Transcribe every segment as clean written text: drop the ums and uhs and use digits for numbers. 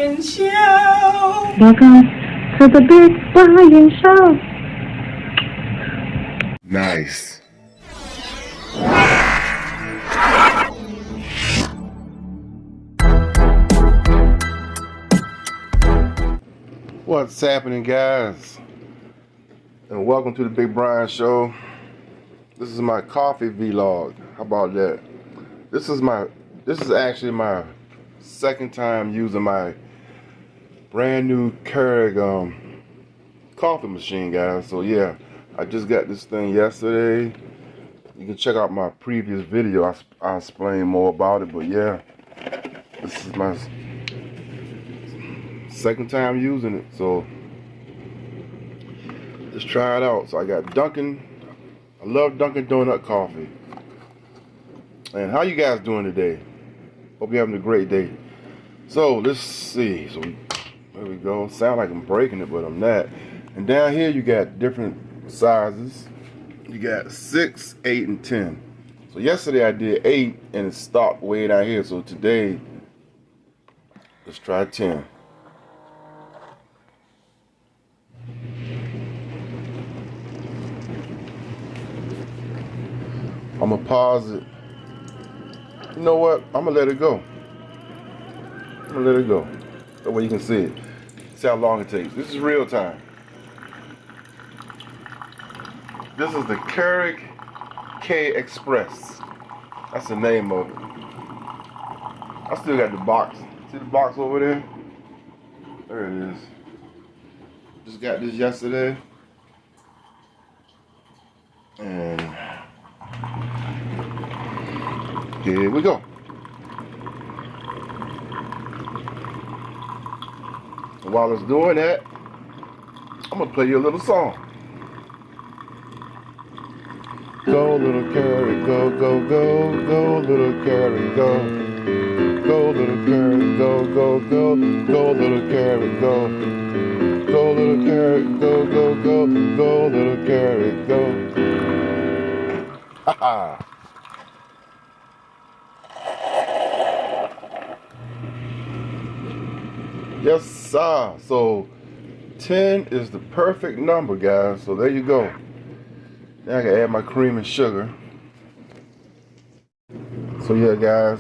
Brian Show. Welcome to the Big Brian Show. Nice. What's happening, guys? And welcome to the Big Brian Show. This is my coffee vlog. How about that? This is actually my second time using my brand new Keurig coffee machine, guys. So yeah, I just got this thing yesterday. You can check out my previous video. I'll explain more about it. But yeah, this is my second time using it. So let's try it out. So I got Dunkin'. I love Dunkin' Donut coffee. And how you guys doing today? Hope you're having a great day. So let's see. So there we go. Sound like I'm breaking it, but I'm not. And down here you got different sizes. You got 6, 8, and 10. So yesterday I did 8 and it stopped way down here. So today, let's try 10. I'm gonna pause it. You know what? I'm gonna let it go. That way you can see it. See how long it takes. This is real time. This is the Keurig K Express. That's the name of it. I still got the box. See the box over there? There it is. Just got this yesterday. And here we go. And while it's doing that, I'm gonna play you a little song. Go little Keurig, go, go, go, go little Keurig, go. Go little Keurig, go, go, go, go little Keurig, go. Go little Keurig, go, go, go, go little Keurig, go. Haha. Yes, sir. So 10 is the perfect number, guys. So there you go. Now I can add my cream and sugar. So yeah, guys,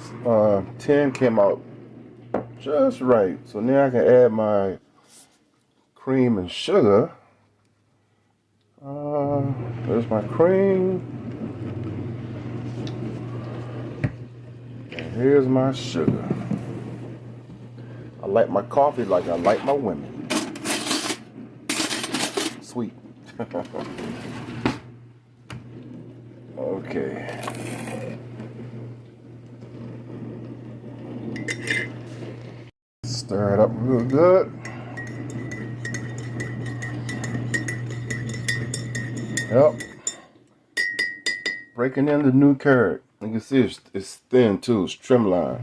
10 came out just right. So now I can add my cream and sugar. There's my cream. And here's my sugar. I like my coffee like I like my women. Sweet. Okay. Stir it up real good. Yep. Breaking in the new Keurig. You can see it's thin too. It's trimline.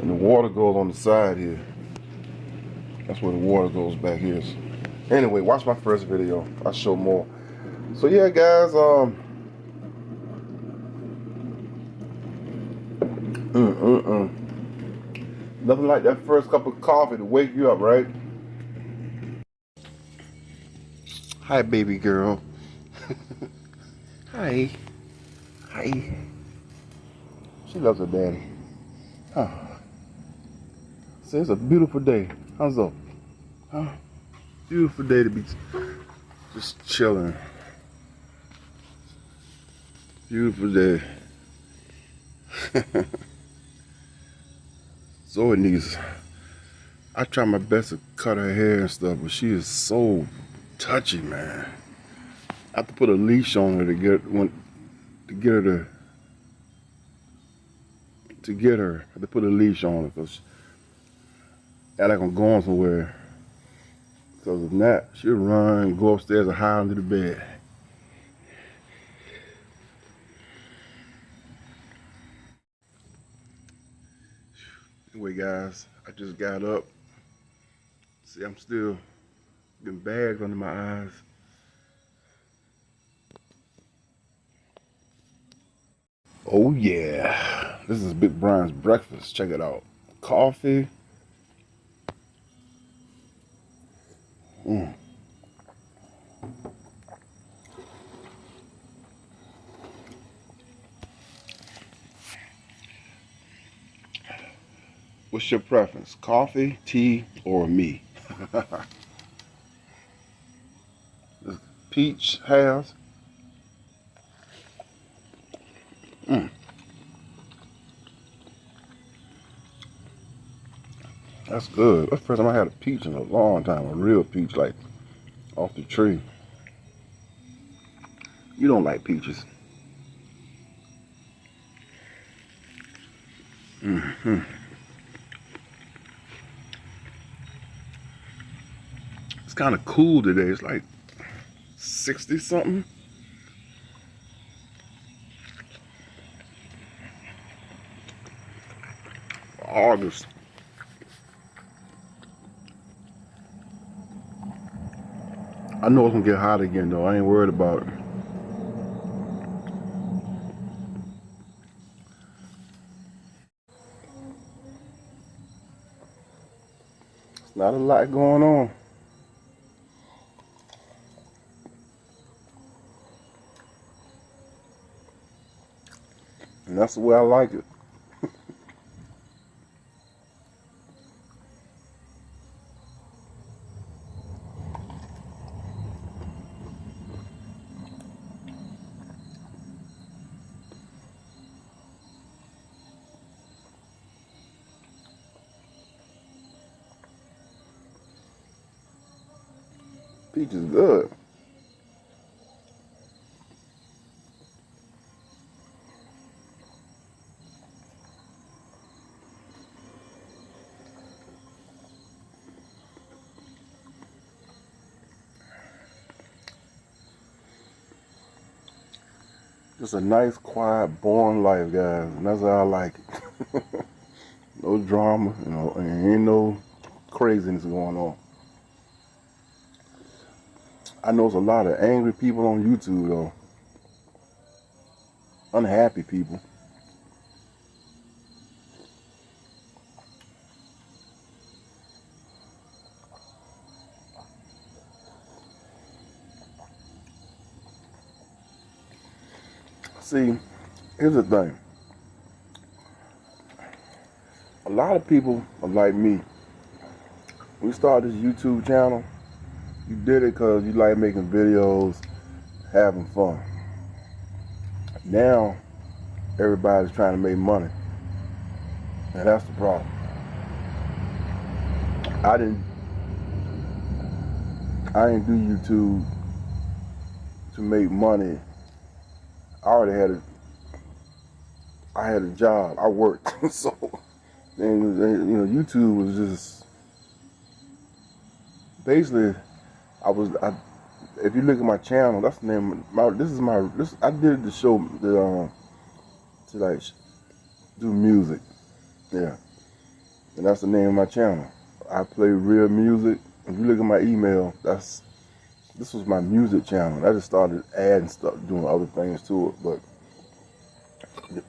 And the water goes on the side here. That's where the water goes back here. Anyway, watch my first video. I'll show more. So yeah, guys, nothing like that first cup of coffee to wake you up, right? Hi, baby girl. Hi. Hi. She loves her daddy. Huh. See, it's a beautiful day. How's up? Huh? Beautiful day to be just chilling. Beautiful day. Zoe needs. I try my best to cut her hair and stuff, but she is so touchy, man. I have to put a leash on her to get her. I have to put a leash on her because I like I'm going somewhere. Because if not, she'll run, go upstairs and hide under the bed. Anyway, guys, I just got up. See, I'm still getting bags under my eyes. Oh yeah, this is Big Brian's breakfast. Check it out. Coffee, What's your preference? Coffee, tea, or me? This peach has. That's good. That's the first time I had a peach in a long time. A real peach, like off the tree. You don't like peaches. It's kind of cool today. It's like 60 something. August. I know it's gonna get hot again though. I ain't worried about it. It's not a lot going on. And that's the way I like it. Peach is good. Just a nice, quiet, boring life, guys, and that's how I like it. No drama, you know, and ain't no craziness going on. I know there's a lot of angry people on YouTube, though. Unhappy people. See, here's the thing. A lot of people are like me. We started this YouTube channel. You did it because you like making videos, having fun. Now, everybody's trying to make money. And that's the problem. I didn't do YouTube to make money. I had a job. I worked. So, and, you know, YouTube was just basically. If you look at my channel, that's the name. I did the show to like do music, yeah, and that's the name of my channel. I play real music. If you look at my email, this was my music channel. I just started adding stuff, doing other things to it, but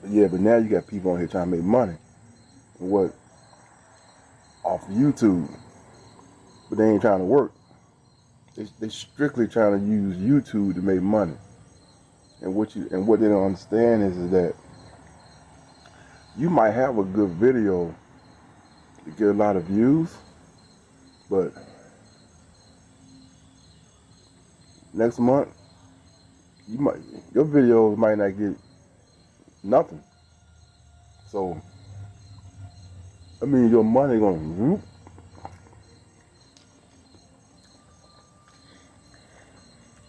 yeah. But now you got people on here trying to make money, off of YouTube, but they ain't trying to work. They strictly trying to use YouTube to make money, and what they don't understand is that you might have a good video to get a lot of views, but next month your videos might not get nothing. So I mean, your money gonna whoop.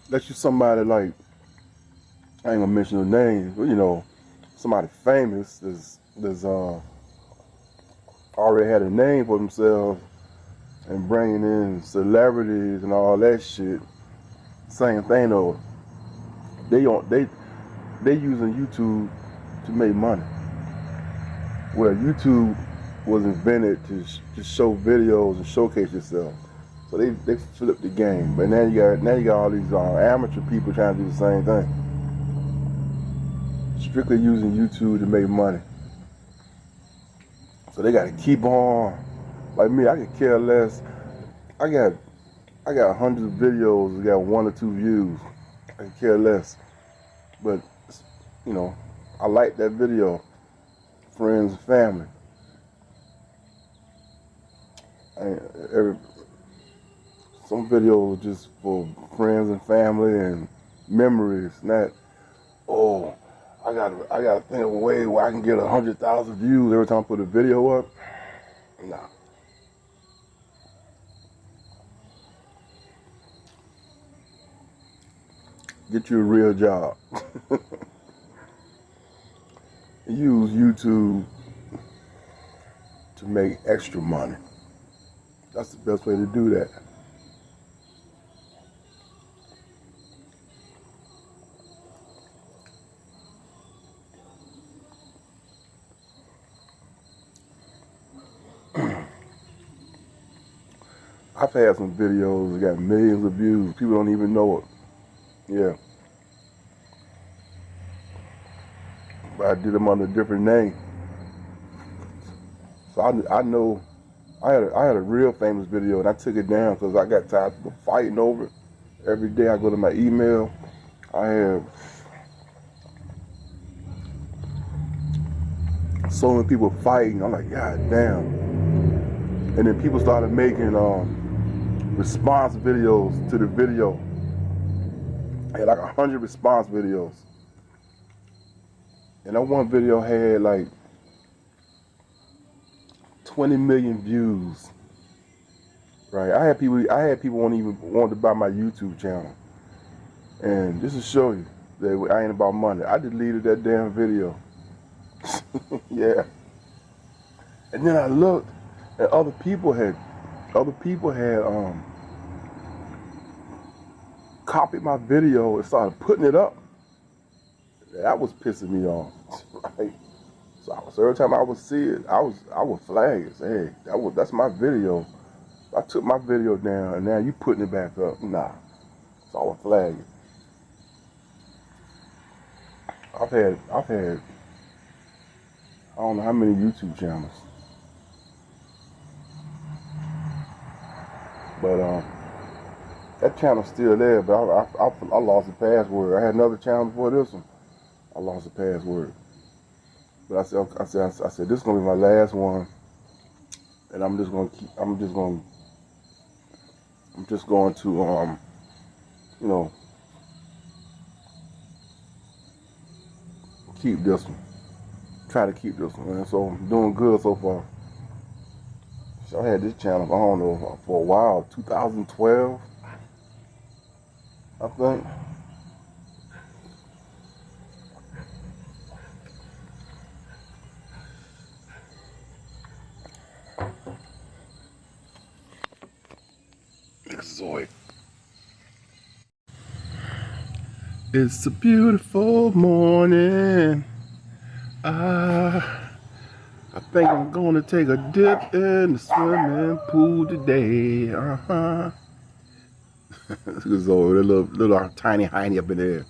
That's you somebody like, I ain't gonna mention no names, but you know, somebody famous that's already had a name for themselves and bringing in celebrities and all that shit. Same thing though. They using YouTube to make money. Well, YouTube was invented to show videos and showcase yourself. So they flipped the game, but now you got all these amateur people trying to do the same thing, strictly using YouTube to make money. So they got to keep on. Like me, I could care less. I got I got hundreds of videos that got 1 or 2 views. I can care less. But, you know, I like that video. Friends and family. Some videos just for friends and family and memories. Not, oh, I gotta think of a way where I can get 100,000 views every time I put a video up. Nah. Get you a real job. Use YouTube to make extra money. That's the best way to do that. I've had some videos that got millions of views. People don't even know it. Yeah. But I did them under a different name. So I know I had a real famous video and I took it down because I got tired of fighting over it. Every day I go to my email, I have so many people fighting. I'm like, God damn. And then people started making response videos to the video. I had like 100 response videos. And that one video had like 20 million views. Right? I had people won't even want to buy my YouTube channel. And this will show you that I ain't about money. I deleted that damn video. Yeah. And then I looked and other people had copied my video and started putting it up. That was pissing me off. Right? So every time I would see it, I would flag it. Say, hey, that's my video. I took my video down and now you putting it back up. Nah. So I would flag it. I've had I don't know how many YouTube channels. But that channel's still there, but I lost the password. I had another channel before this one. I lost the password. But I said this is gonna be my last one, and I'm just going to you know, keep this one. Try to keep this one, man. So I'm doing good so far. So I had this channel, I don't know, for a while, 2012, I think. Zoe. It's a beautiful morning. I think I'm gonna take a dip in the swimming pool today. Look at Zoe, that little tiny hiney up in there.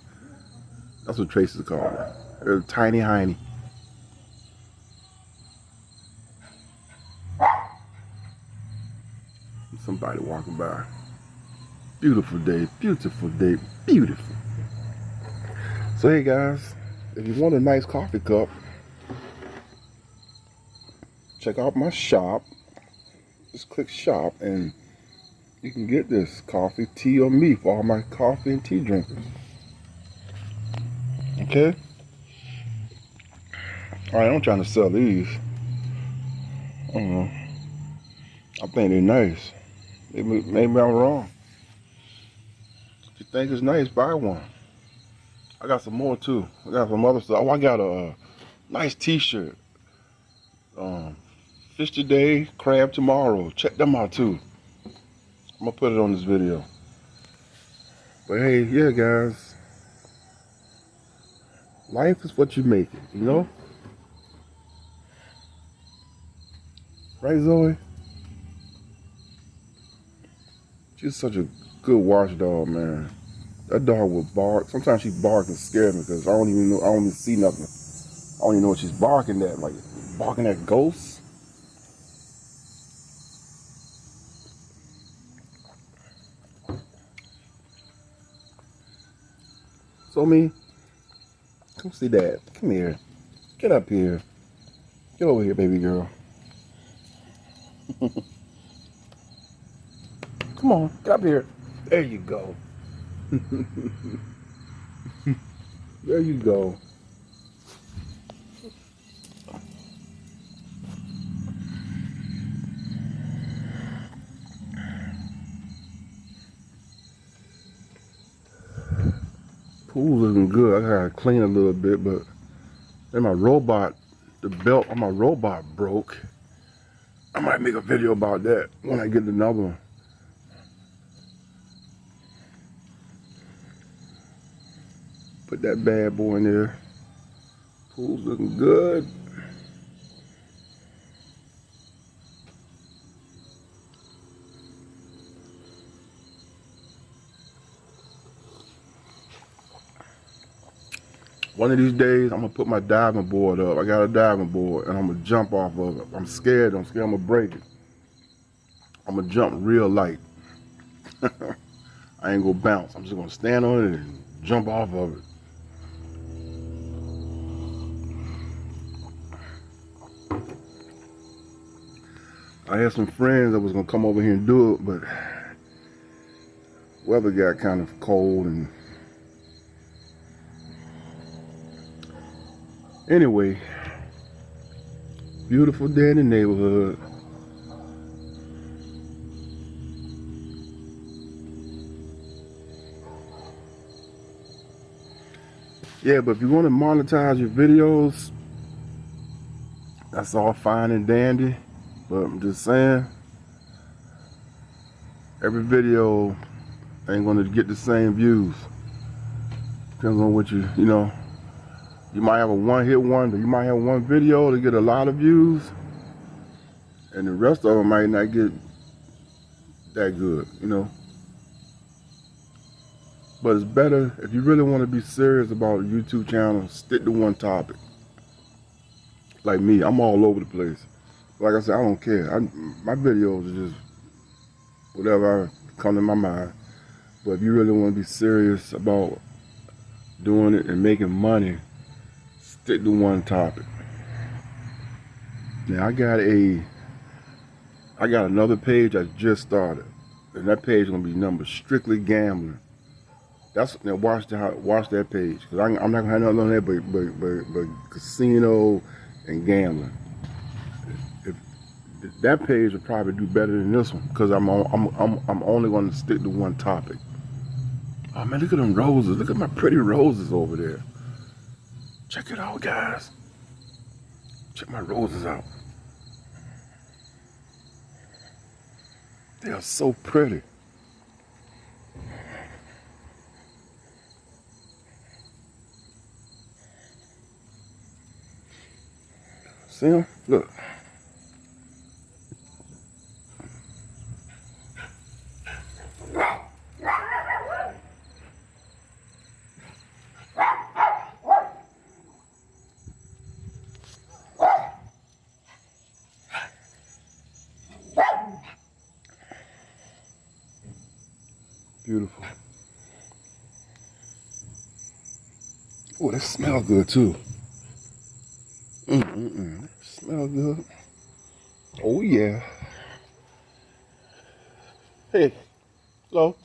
That's what Tracy's called her. Little tiny hiney. Somebody walking by. Beautiful day, beautiful day, beautiful. So hey guys, if you want a nice coffee cup, check out my shop. Just click shop and you can get this coffee, tea, or me for all my coffee and tea drinkers. Okay? Alright, I'm trying to sell these. I don't know. I think they're nice. Maybe I'm wrong. If you think it's nice, buy one. I got some more too. I got some other stuff. Oh, I got a nice t-shirt. Fish today, crab tomorrow. Check them out too. I'm gonna put it on this video. But hey, yeah guys. Life is what you make it, you know? Right, Zoe? She's such a good watchdog, man. That dog will bark. Sometimes she barks and scares me because I don't even see nothing. I don't even know what she's barking at. Like barking at ghosts. So me, come see Dad. Come here. Get up here. Get over here, baby girl. Come on, get up here. There you go. There you go. Pool looking good. I gotta clean a little bit, but then my robot, the belt on my robot broke. I might make a video about that when I get another one. Put that bad boy in there. Pool's looking good. One of these days, I'm gonna put my diving board up. I got a diving board, and I'm gonna jump off of it. I'm scared I'm gonna break it. I'm gonna jump real light. I ain't gonna bounce. I'm just gonna stand on it and jump off of it. I had some friends that was gonna come over here and do it, but weather got kind of cold and anyway, beautiful day in the neighborhood. Yeah, but if you want to monetize your videos, that's all fine and dandy. But I'm just saying, every video ain't gonna get the same views. Depends on what you know. You might have a one-hit wonder. You might have one video to get a lot of views, and the rest of them might not get that good, you know. But it's better, if you really want to be serious about a YouTube channel, stick to one topic. Like me, I'm all over the place. Like I said, I don't care. My videos are just whatever come to my mind. But if you really want to be serious about doing it and making money, stick to one topic. Now I got another page I just started, and that page is gonna be numbered strictly gambling. Now watch that page, because I'm not gonna have nothing on there but casino and gambling. If that page will probably do better than this one, because I'm only going to stick to one topic. Oh man, look at them roses! Look at my pretty roses over there. Check it out, guys. Check my roses out. They are so pretty. See them? Look. Beautiful. Oh, they smell good too. Smell good. Oh yeah. Hey, hello.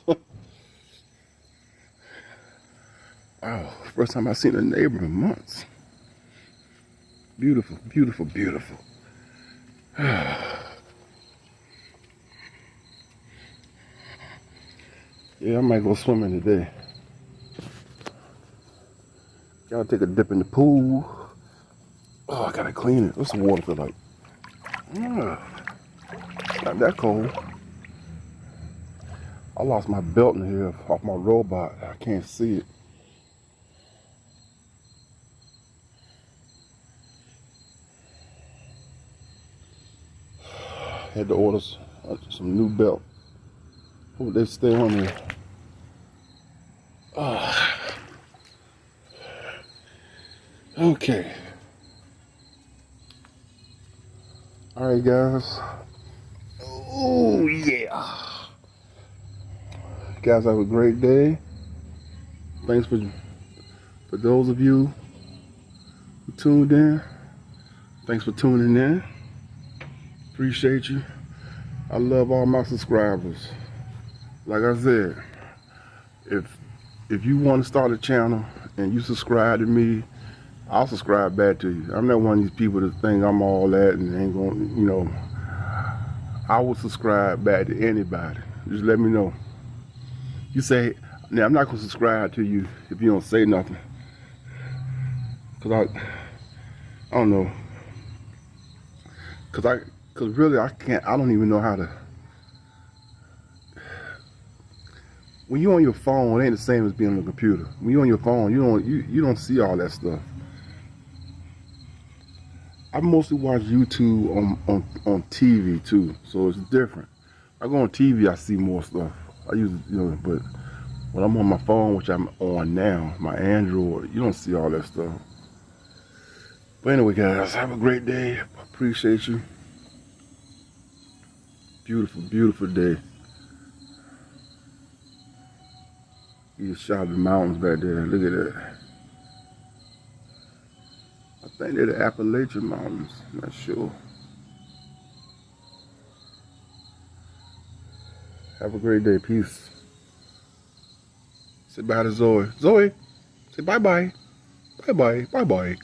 Oh, first time I seen a neighbor in months. Beautiful, beautiful, beautiful. Yeah, I might go swimming today. Gotta take a dip in the pool. Oh, I gotta clean it. What's the water feel like? Not that cold. I lost my belt in here off my robot. I can't see it. Had to order some new belt. Hope they stay on there. Okay. All right, guys. Oh yeah. Guys, have a great day. Thanks for For those of you who tuned in, thanks for tuning in. Appreciate you. I love all my subscribers. Like I said, if you want to start a channel and you subscribe to me, I'll subscribe back to you. I'm not one of these people that think I'm all that and ain't going, you know. I will subscribe back to anybody. Just let me know. You say, now I'm not going to subscribe to you if you don't say nothing. Cause I don't know. Cause really I don't even know how to. When you're on your phone, it ain't the same as being on the computer. When you're on your phone, you don't see all that stuff. I mostly watch YouTube on TV too, so it's different. I go on TV, I see more stuff. I use, you know, but when I'm on my phone, which I'm on now, my Android, you don't see all that stuff. But anyway, guys, have a great day. Appreciate you. Beautiful, beautiful day. You just shot the mountains back there. Look at that. I think they're the Appalachian Mountains. I'm not sure. Have a great day. Peace. Say bye to Zoe. Zoe, say bye-bye. Bye-bye. Bye-bye.